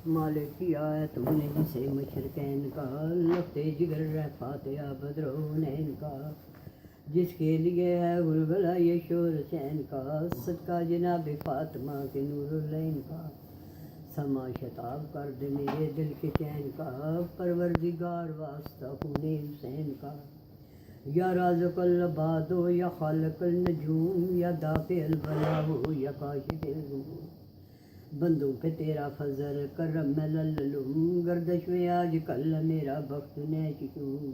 مالک کیا ہے تم نے جسے مشرقین کا، لگتے جگر ہے فاتحہ بدرونین کا، جس کے لیے ہے غلغلہ یہ شور حسین کا، صدقہ جناب فاطمہ کے نور العین کا، سما شتاب کر دے میرے دل کے چین کا، پروردگار واسطہ خون حسین کا، یا رازق العباد ہو یا خالق النجوم، یا دافع البلا ہو یا کاشف الغموم، بندوں پہ تیرا فضل کرم میں للم، گردش میں آج کل میرا بخت نیشکوم،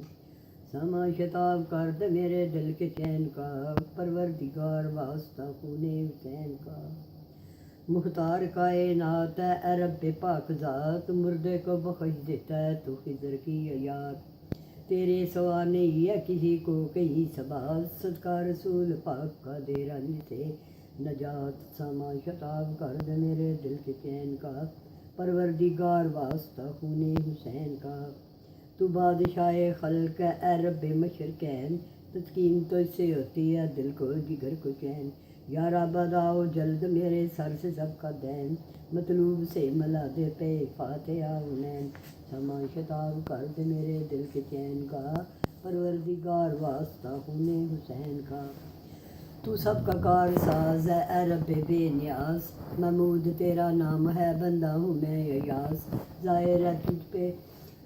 سما شتاب کر دے میرے دل کے چین کا، پروردگار واسطہ خون حسین کا، مختار کائنات ہے اے رب پاک ذات، مردے کو بخش دیتا ہے تو خضر کی حیات، تیرے سوا نہیں ہے کسی کو کہیں ثبات، صدقہ رسول پاک کا دے رنج سے نجات، سما شتاب کر دے میرے دل کے چین کا، پروردگار واسطہ خون حسین کا، تو بادشاہ خلق ہے اے رب مشرقین، تسکین تو اس سے ہوتی ہے دل کو جگر کو چین، یا رب اداؤ جلد میرے سر سے سب کا دین، مطلوب سے ملا دے پہ فاتحہ انین، سما شتاب کر دے میرے دل کے چین کا، پروردگار واسطہ خون حسین کا، تو سب کا کار ساز ہے اے رب بے نیاز، محمود تیرا نام ہے بندہ ہوں میں ایاز، ظاہر ہے تجھ پہ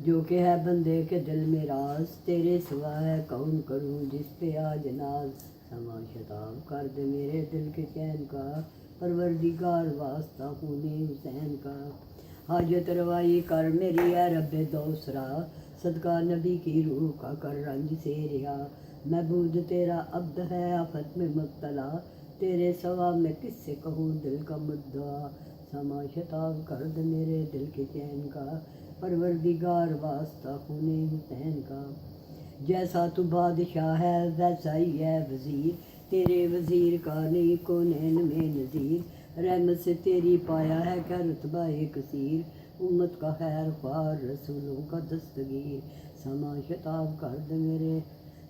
جو کہ ہے بندے کے دل میں راز، تیرے سوا ہے کون کروں جس پہ آج ناز، سما شتاب کر دے میرے دل کے چین کا، پروردگار واسطہ خون حسین کا، حاجت روائی کر میری اے رب دوسرا، صدقہ نبی کی روح کا کر رنج سے رہا، معبود تیرا عبد ہے آفت میں مبتلا، تیرے سوا میں کس سے کہوں دل کا مدعا، سما شتاب کر دے میرے دل کے چین کا، پروردگار واسطہ خون حسین کا، جیسا تو بادشاہ ہے ویسا ہی ہے وزیر، تیرے وزیر کا نہیں کونین میں نظیر، رحمت سے تیری پایا ہے کیا رتبہ کثیر، امت کا خیر خوار رسولوں کا دستگیر، سما شتاب کر دے میرے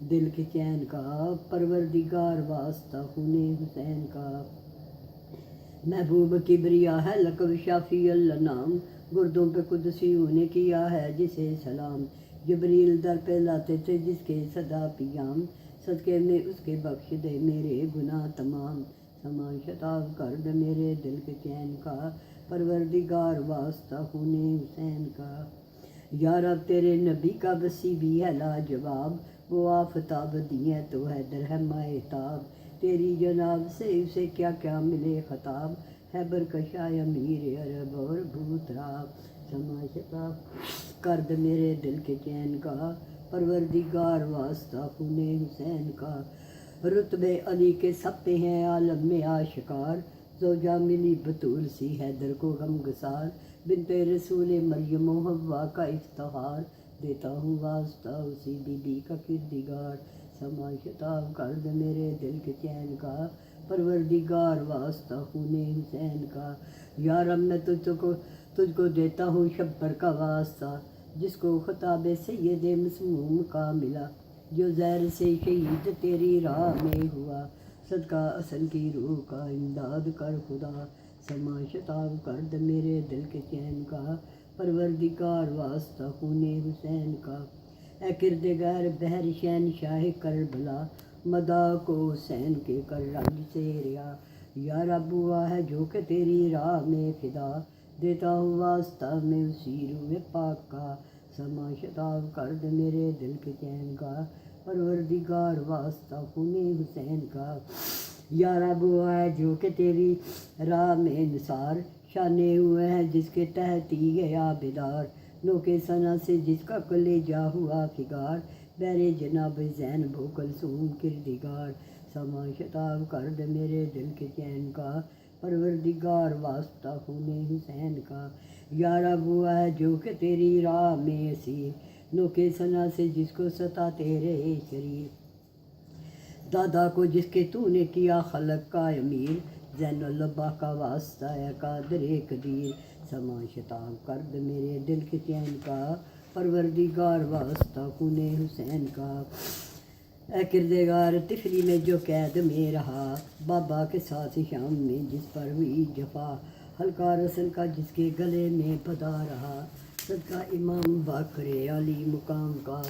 دل کے چین کا، پروردگار واسطہ خون حسین کا، محبوب کبریا ہے لقب شافی اللہ نام، گردوں پہ قدسیوں نے کیا ہے جسے سلام، جبریل در پہ لاتے تھے جس کے صدا پیام، صدقے میں اس کے بخش دے میرے گناہ تمام، سما شتاب کر دے میرے دل کے چین کا، پروردگار واسطہ خون حسین کا، یا رب تیرے نبی کا وسیع بھی ہے لاجواب، وہ آفتاب دیے تو ہے در ماہتاب، تیری جناب سے اسے کیا کیا ملے خطاب، ہے برکشائے امیر عرب اور بھوتراب، سما شتاب کر دے میرے دل کے چین کا، پروردگار واسطہ خون حسین کا، رتبے علی کے سب پہ ہیں عالم میں آشکار، زوجہ ملی بطول سی حیدر کو غمگسار، بنت رسول مریم و حوا کا افتخار، دیتا ہوں واسطہ اسی بی بی کا کردگار، سما شتاب کر دے میرے دل کے چین کا، پروردگار واسطہ خون حسین کا، یا رب میں تجھ کو دیتا ہوں شبر کا واسطہ، جس کو خطاب سید مسموم کا ملا، جو زہر سے شہید تیری راہ میں ہوا، صدقہ حسن کی روح کا امداد کر خدا، سما شتاب کر دے میرے دل کے چین کا، پروردگار واسطہ خون حسین کا، اے کردگار بحر شہنشاہ کربلا، مدا کو حسین کے کر رنج سے رہا، یا رب ہوا ہے جو کہ تیری راہ میں فدا، دیتا ہوں واسطہ میں اسی روح پاک کا، سما شتاب کر دے میرے دل کے چین کا، پروردگار واسطہ خون حسین کا، یا رب ہوا ہے جو کہ تیری راہ میں نثار، شانے ہوئے ہیں جس کے تحت ہی گیا بیدار، نوکے ثنا سے جس کا کلیجہ ہوا فگار، بہرے جناب زینب و کلثوم کردگار، سما شتاب کر دے میرے دل کے چین کا، پروردگار واسطہ خون حسین کا، یا رب ہوا ہے جو کہ تیری راہ میں اسیر، نوکے ثنا سے جس کو ستاتے رہے شریر، دادا کو جس کے تو نے کیا خلق کا امیر، زین العبا کا واسطہ ہے قادر قدیر، سما شتاب کر دے میرے دل کے چین کا، پروردگار واسطہ خون حسین کا، اے کردگار طفلی میں جو قید میں رہا، بابا کے ساتھ شام میں جس پر ہوئی جفا، ہلکا رسن کا جس کے گلے میں پدا رہا، صدقہ امام باقر علی مقام کا،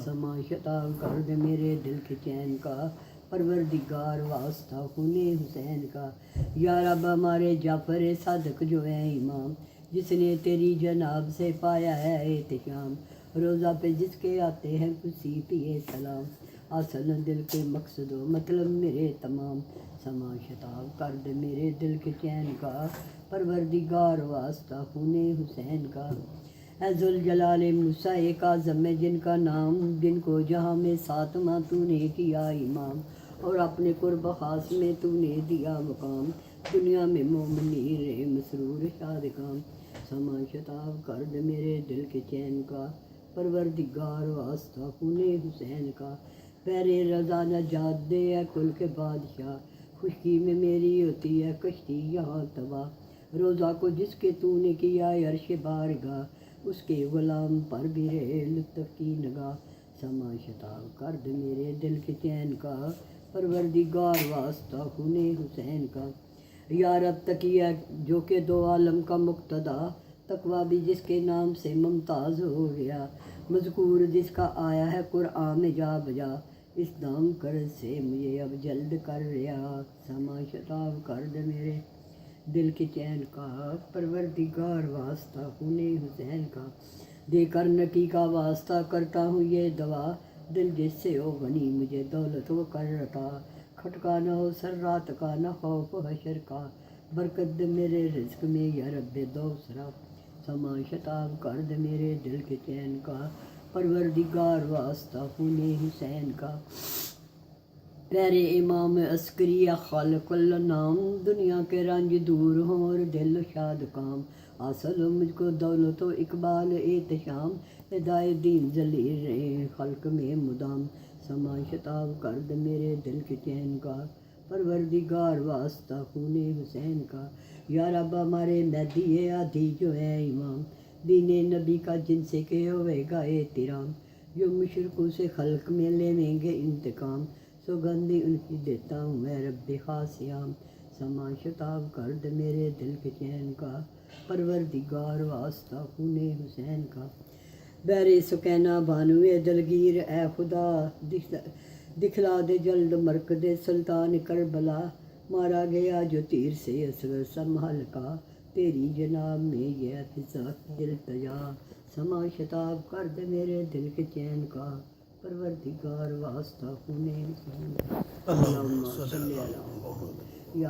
سما شتاب کر دے میرے دل کے چین کا، پروردگار واسطہ خون حسین کا۔ یا رب ہمارے جعفر صادق جو ہے امام، جس نے تیری جناب سے پایا ہے احتشام، روزہ پہ جس کے آتے ہیں کسی پیے سلام، اصل دل کے مقصد و مطلب میرے تمام، سما شتاب کر دے میرے دل کے چین کا، پروردگار واسطہ خون حسین کا۔ اے ذوالجلال موسیٰ کاظم میں جن کا نام، جن کو جہاں میں ساتواں تو نے کیا امام، اور اپنے قرب خاص میں تو نے دیا مقام، دنیا میں مومنی رے مسرور شاد کام، سما شتاب کر دے میرے دل کے چین کا، پروردگار واسطہ خون حسین کا۔ پیرے رضا نجات دے اے کل کے بادشاہ، خشکی میں میری ہوتی ہے کشتی یہاں تباہ، روزہ کو جس کے تو نے کیا عرش بارگاہ، اس کے غلام پر بھی رہے لطف کی نگاہ، سما شتاب کر دے میرے دل کے چین کا، پروردگار واسطہ خون حسین کا۔ یا رب تقی ہے جو کہ دو عالم کا مقتدا، تقویٰ بھی جس کے نام سے ممتاز ہو گیا، مذکور جس کا آیا ہے قرآن میں جا بجا، اس دام کرد سے مجھے اب جلد کر رہا، سما شتاب کر دے میرے دل کے چین کا، پروردگار واسطہ خون حسین کا۔ دے کر نکی کا واسطہ کرتا ہوں یہ دعا، دل جس سے ہو غنی مجھے دولت وہ کر رتا، کھٹکا نہ ہو سر رات کا نہ خوف حشر کا، برکت دے میرے رزق میں یا رب دوسرا، سما شتاب کر دے میرے دل کے چین کا، پروردگار واسطہ خون حسین کا۔ پیرے امام عسکری خالق النام، دنیا کے رنج دور ہوں اور دل شاد کام، حاصل ہو مجھ کو دولت و اقبال احتشام، ادائے دین ذلیل رہے خلق میں مدام، سما شتاب کر دے میرے دل کے چین کا، پروردگار واسطہ خون حسین کا۔ یا رب ہمارے مہدی عادی جو ہے امام، دین نبی کا جن سے کہ ہوئے گا احترام، جو مشرکوں سے خلق میں لیں گے انتقام، سوگندی ان کی دیتا ہوں میں رب خاصیام، سما شتاب کر دے میرے دل کے چین کا، پروردگار واسطہ خون حسین کا۔ بیر سکینہ بانوے دلگیر اے خدا، دکھلا دے جلد مرکز سلطان کربلا، مارا گیا جو تیر سے اصغر سنبھال کا، تیری جناب میں یہ فضا التجا، سما شتاب کر دے میرے دل کے چین کا، پروردگار واسطہ خون حسین کا۔ اللہم صلی علی محمد۔